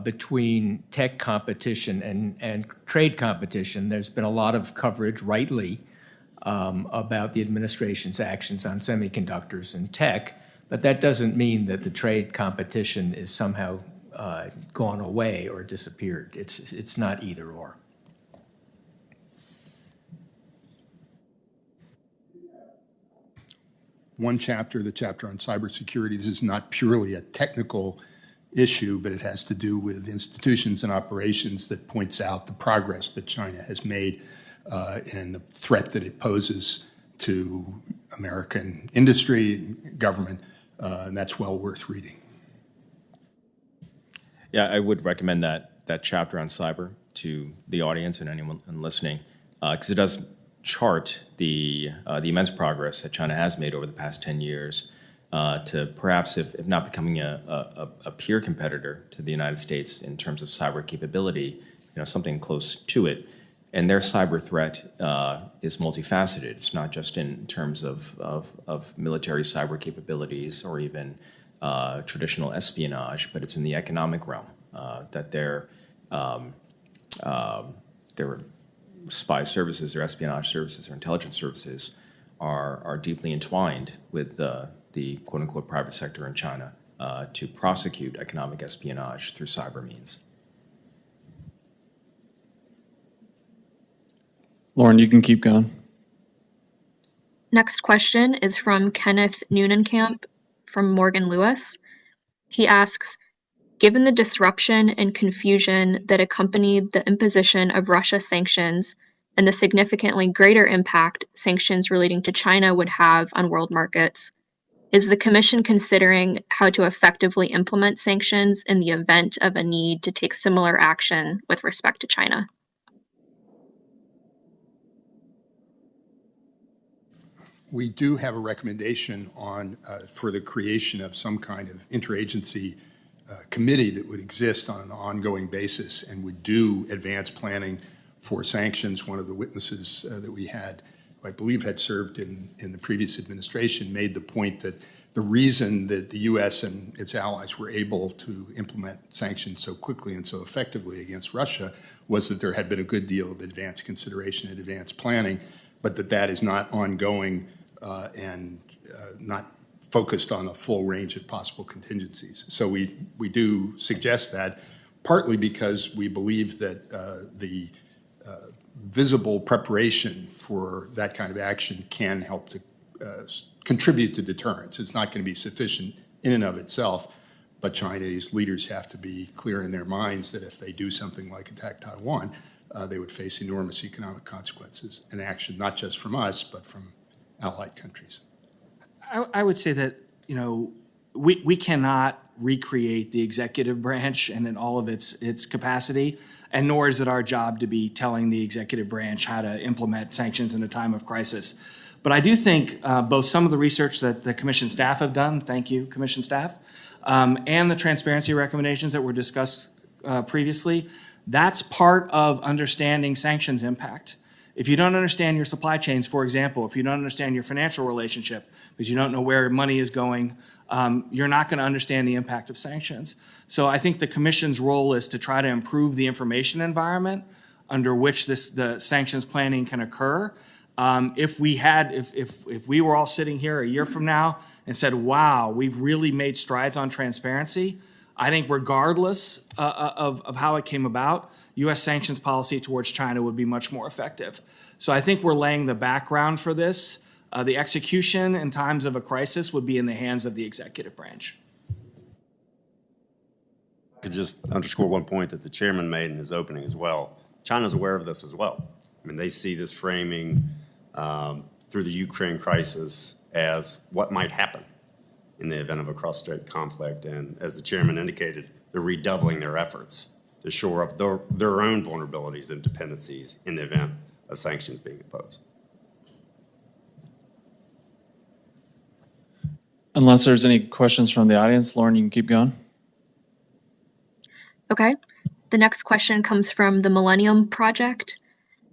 between tech competition and trade competition. There's been a lot of coverage, rightly, about the administration's actions on semiconductors and tech, but that doesn't mean that the trade competition is somehow gone away or disappeared. It's not either or. One chapter, the chapter on cybersecurity, this is not purely a technical issue, but it has to do with institutions and operations that points out the progress that China has made and the threat that it poses to American industry and government, and that's well worth reading. Yeah, I would recommend that chapter on cyber to the audience and anyone listening, because it does chart the immense progress that China has made over the past 10 years to perhaps, if not becoming a peer competitor to the United States in terms of cyber capability, something close to it. And their cyber threat is multifaceted. It's not just in terms of military cyber capabilities or even traditional espionage, but it's in the economic realm that their spy services, their espionage services, their intelligence services are deeply entwined with the quote-unquote private sector in China to prosecute economic espionage through cyber means. Lauren, you can keep going. Next question is from Kenneth Neunenkamp from Morgan Lewis. He asks, given the disruption and confusion that accompanied the imposition of Russia sanctions and the significantly greater impact sanctions relating to China would have on world markets, is the Commission considering how to effectively implement sanctions in the event of a need to take similar action with respect to China? We do have a recommendation on for the creation of some kind of interagency committee that would exist on an ongoing basis and would do advanced planning for sanctions. One of the witnesses that we had, who I believe had served in the previous administration, made the point that the reason that the U.S. and its allies were able to implement sanctions so quickly and so effectively against Russia was that there had been a good deal of advanced consideration and advanced planning, but that is not ongoing and not focused on a full range of possible contingencies. So we do suggest that, partly because we believe that the visible preparation for that kind of action can help to contribute to deterrence. It's not going to be sufficient in and of itself, but Chinese leaders have to be clear in their minds that if they do something like attack Taiwan, they would face enormous economic consequences and action, not just from us, but from allied countries. I would say that, we cannot recreate the executive branch and in all of its capacity, and nor is it our job to be telling the executive branch how to implement sanctions in a time of crisis. But I do think both some of the research that the Commission staff have done, thank you, Commission staff, and the transparency recommendations that were discussed previously, that's part of understanding sanctions impact. If you don't understand your supply chains, for example, if you don't understand your financial relationship, because you don't know where money is going, you're not going to understand the impact of sanctions. So I think the Commission's role is to try to improve the information environment under which the sanctions planning can occur. If we were all sitting here a year from now and said, wow, we've really made strides on transparency, I think regardless of how it came about, U.S. sanctions policy towards China would be much more effective. So I think we're laying the background for this. The execution in times of a crisis would be in the hands of the executive branch. I could just underscore one point that the chairman made in his opening as well. China's aware of this as well. I mean, they see this framing through the Ukraine crisis as what might happen in the event of a cross-strait conflict. And as the chairman indicated, they're redoubling their efforts to shore up their own vulnerabilities and dependencies in the event of sanctions being imposed. Unless there's any questions from the audience, Lauren, you can keep going. Okay. The next question comes from the Millennium Project.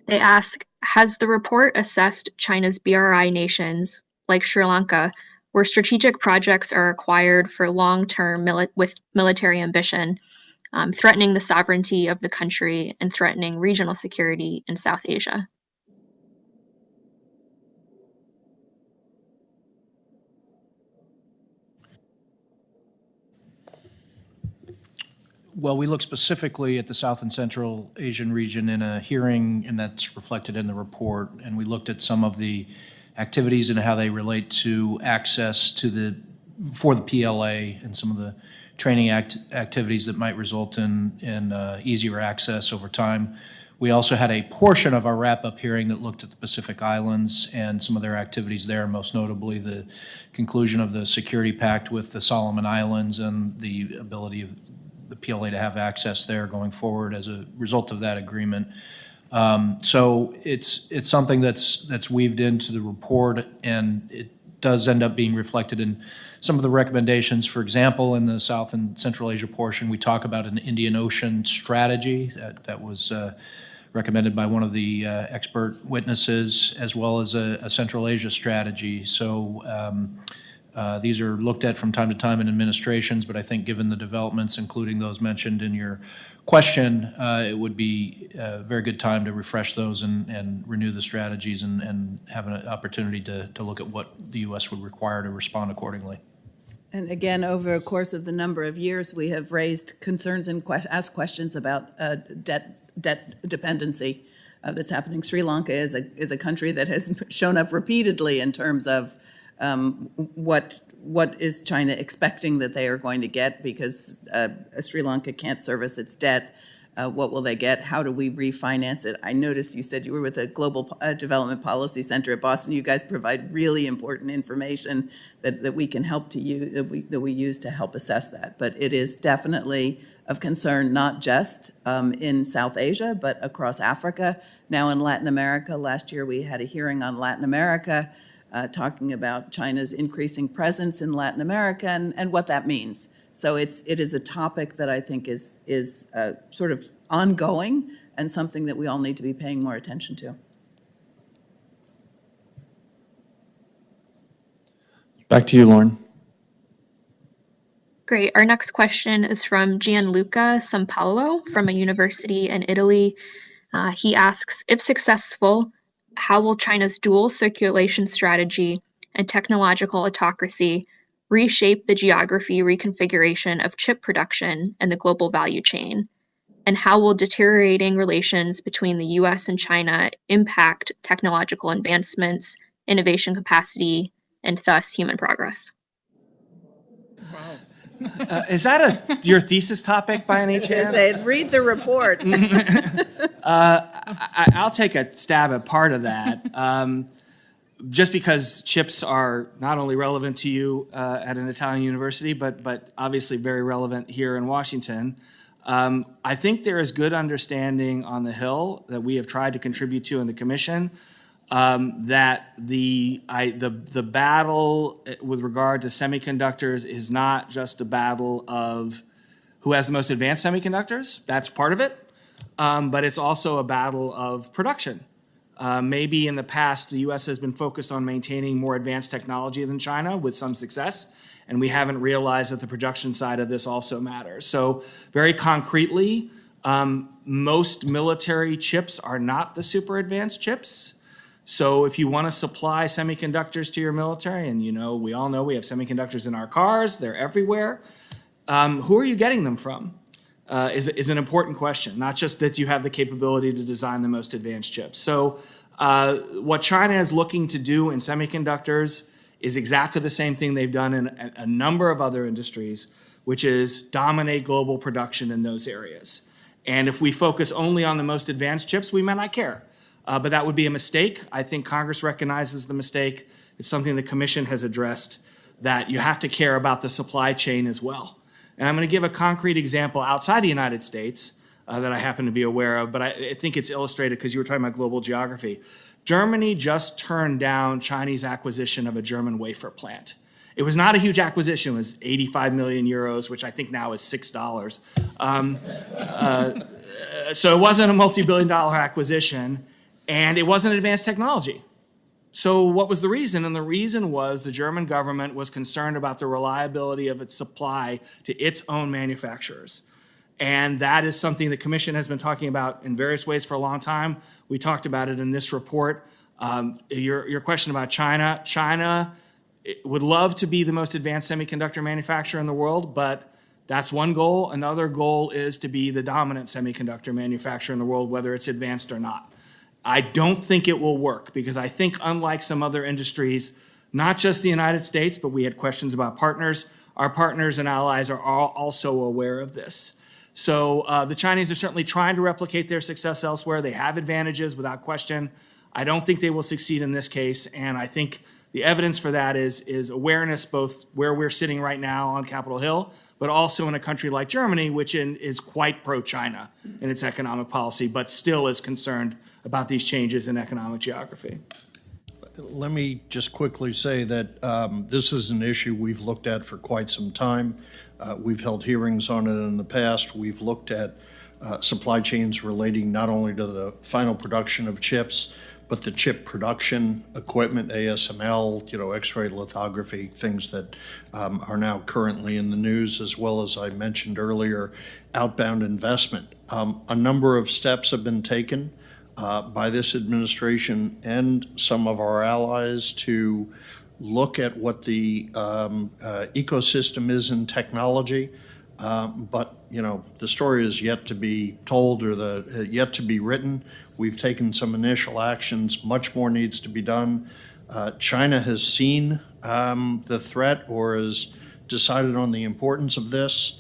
They ask, has the report assessed China's BRI nations, like Sri Lanka, where strategic projects are acquired for long-term with military ambition, threatening the sovereignty of the country and threatening regional security in South Asia? Well, we looked specifically at the South and Central Asian region in a hearing, and that's reflected in the report. And we looked at some of the activities and how they relate to access to for the PLA and some of the training activities that might result in easier access over time. We also had a portion of our wrap-up hearing that looked at the Pacific Islands and some of their activities there, most notably the conclusion of the security pact with the Solomon Islands and the ability of the PLA to have access there going forward as a result of that agreement. So it's something that's weaved into the report, and it does end up being reflected in some of the recommendations. For example, in the South and Central Asia portion, we talk about an Indian Ocean strategy that was recommended by one of the expert witnesses, as well as a Central Asia strategy. So these are looked at from time to time in administrations, but I think given the developments, including those mentioned in your question, it would be a very good time to refresh those and renew the strategies and have an opportunity to look at what the U.S. would require to respond accordingly. And again, over a course of the number of years, we have raised concerns and asked questions about debt dependency that's happening. Sri Lanka is a country that has shown up repeatedly in terms of what is China expecting that they are going to get, because Sri Lanka can't service its debt. What will they get? How do we refinance it? I noticed you said you were with the Global Development Policy Center at Boston. You guys provide really important information that we can help to use, that we use to help assess that. But it is definitely of concern, not just in South Asia, but across Africa, now in Latin America. Last year we had a hearing on Latin America talking about China's increasing presence in Latin America and what that means. So it is a topic that I think is sort of ongoing and something that we all need to be paying more attention to. Back to you, Lauren. Great. Our next question is from Gianluca Sampaolo from a university in Italy. He asks, if successful, how will China's dual circulation strategy and technological autocracy reshape the geography reconfiguration of chip production and the global value chain? And how will deteriorating relations between the US and China impact technological advancements, innovation capacity, and thus human progress? Is that your thesis topic by any chance? Read the report. I'll take a stab at part of that. Just because chips are not only relevant to you at an Italian university, but obviously very relevant here in Washington, I think there is good understanding on the Hill that we have tried to contribute to in the Commission, that the battle with regard to semiconductors is not just a battle of who has the most advanced semiconductors. That's part of it. But it's also a battle of production. Maybe in the past, the U.S. has been focused on maintaining more advanced technology than China with some success, and we haven't realized that the production side of this also matters. So very concretely, most military chips are not the super advanced chips. So if you want to supply semiconductors to your military, and we all know we have semiconductors in our cars, they're everywhere, who are you getting them from? Is an important question, not just that you have the capability to design the most advanced chips. So what China is looking to do in semiconductors is exactly the same thing they've done in a number of other industries, which is dominate global production in those areas. And if we focus only on the most advanced chips, we might not care. But that would be a mistake. I think Congress recognizes the mistake. It's something the Commission has addressed, that you have to care about the supply chain as well. And I'm going to give a concrete example outside the United States that I happen to be aware of, but I think it's illustrated because you were talking about global geography. Germany just turned down Chinese acquisition of a German wafer plant. It was not a huge acquisition. It was 85 million euros, which I think now is $6. So it wasn't a multi-billion-dollar acquisition, and it wasn't advanced technology. So what was the reason? And the reason was the German government was concerned about the reliability of its supply to its own manufacturers. And that is something the Commission has been talking about in various ways for a long time. We talked about it in this report. Your question about China. China would love to be the most advanced semiconductor manufacturer in the world, but That's one goal. Another goal is to be the dominant semiconductor manufacturer in the world, whether it's advanced or not. I don't think it will work because I think, unlike some other industries, not just the United States, but we had questions about partners, our partners and allies are all also aware of this. So the Chinese are certainly trying to replicate their success elsewhere. They have advantages without question. I don't think they will succeed in this case, and I think the evidence for that is awareness, both where we're sitting right now on Capitol Hill, but also in a country like Germany, which is quite pro-China in its economic policy, but still is concerned about these changes in economic geography. Let me just quickly say that this is an issue we've looked at for quite some time. We've held hearings on it in the past. We've looked at supply chains relating not only to the final production of chips, but the chip production equipment, ASML, X-ray lithography, things that are now currently in the news, as well as I mentioned earlier, outbound investment. A number of steps have been taken by this administration and some of our allies to look at what the ecosystem is in technology. But the story is yet to be told or yet to be written. We've taken some initial actions. Much more needs to be done. China has seen the threat or has decided on the importance of this.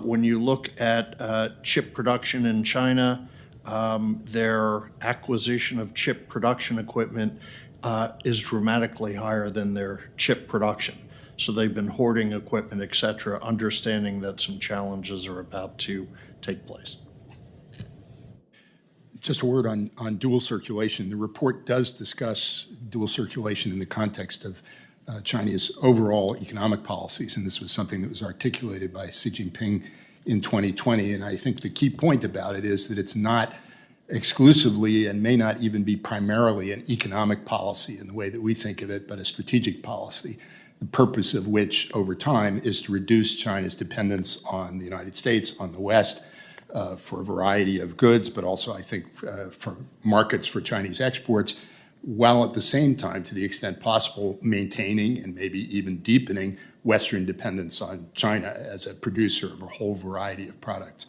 When you look at chip production in China, their acquisition of chip production equipment is dramatically higher than their chip production. So they've been hoarding equipment, et cetera, understanding that some challenges are about to take place. Just a word on dual circulation. The report does discuss dual circulation in the context of China's overall economic policies, and this was something that was articulated by Xi Jinping in 2020. And I think the key point about it is that it's not exclusively and may not even be primarily an economic policy in the way that we think of it, but a strategic policy, the purpose of which over time is to reduce China's dependence on the United States, on the West, for a variety of goods, but also I think for markets for Chinese exports, while at the same time, to the extent possible, maintaining and maybe even deepening Western dependence on China as a producer of a whole variety of products.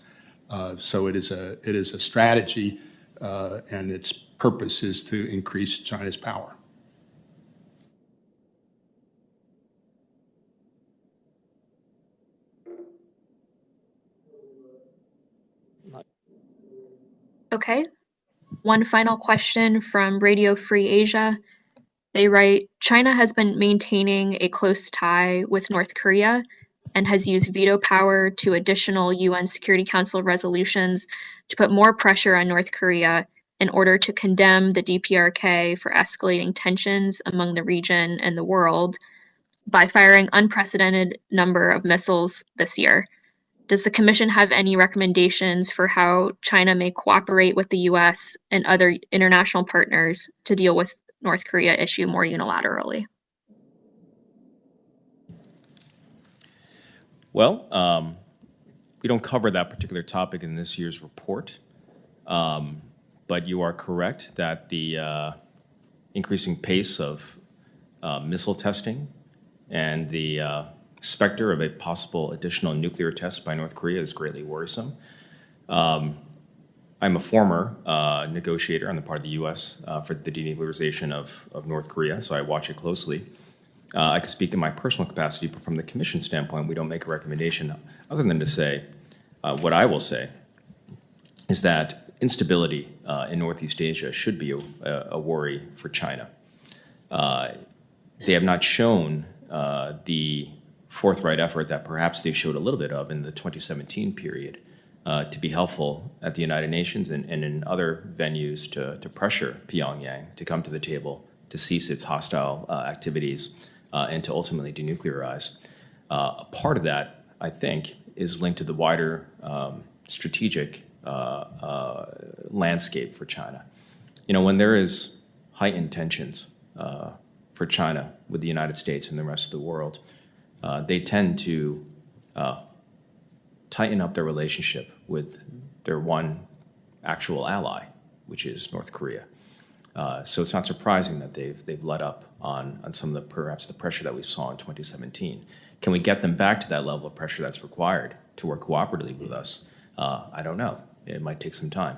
So it is a strategy, and its purpose is to increase China's power. Okay. One final question from Radio Free Asia. They write, China has been maintaining a close tie with North Korea and has used veto power to additional UN Security Council resolutions to put more pressure on North Korea in order to condemn the DPRK for escalating tensions among the region and the world by firing unprecedented number of missiles this year. Does the Commission have any recommendations for how China may cooperate with the U.S. and other international partners to deal with North Korea issue more unilaterally? Well, we don't cover that particular topic in this year's report, but you are correct that the increasing pace of missile testing and the specter of a possible additional nuclear test by North Korea is greatly worrisome. I'm a former negotiator on the part of the U.S. For the denuclearization of North Korea, so I watch it closely. I could speak in my personal capacity, but from the Commission standpoint, we don't make a recommendation other than to say, what I will say is that instability in Northeast Asia should be a worry for China. They have not shown the forthright effort that perhaps they showed a little bit of in the 2017 period to be helpful at the United Nations and in other venues to pressure Pyongyang to come to the table, to cease its hostile activities, and to ultimately denuclearize. A part of that, I think, is linked to the wider strategic landscape for China. When there is heightened tensions for China with the United States and the rest of the world, they tend to tighten up their relationship with their one actual ally, which is North Korea. So it's not surprising that they've let up on some of the perhaps the pressure that we saw in 2017. Can we get them back to that level of pressure that's required to work cooperatively with us? I don't know. It might take some time.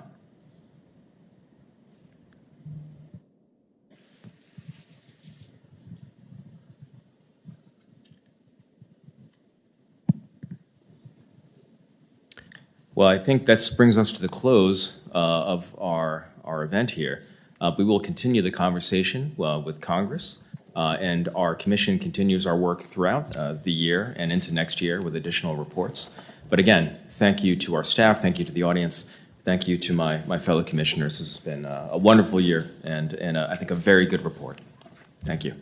Well, I think that brings us to the close of our event here. We will continue the conversation with Congress, and our commission continues our work throughout the year and into next year with additional reports. But again, thank you to our staff, thank you to the audience, thank you to my fellow commissioners. This has been a wonderful year and I think a very good report. Thank you.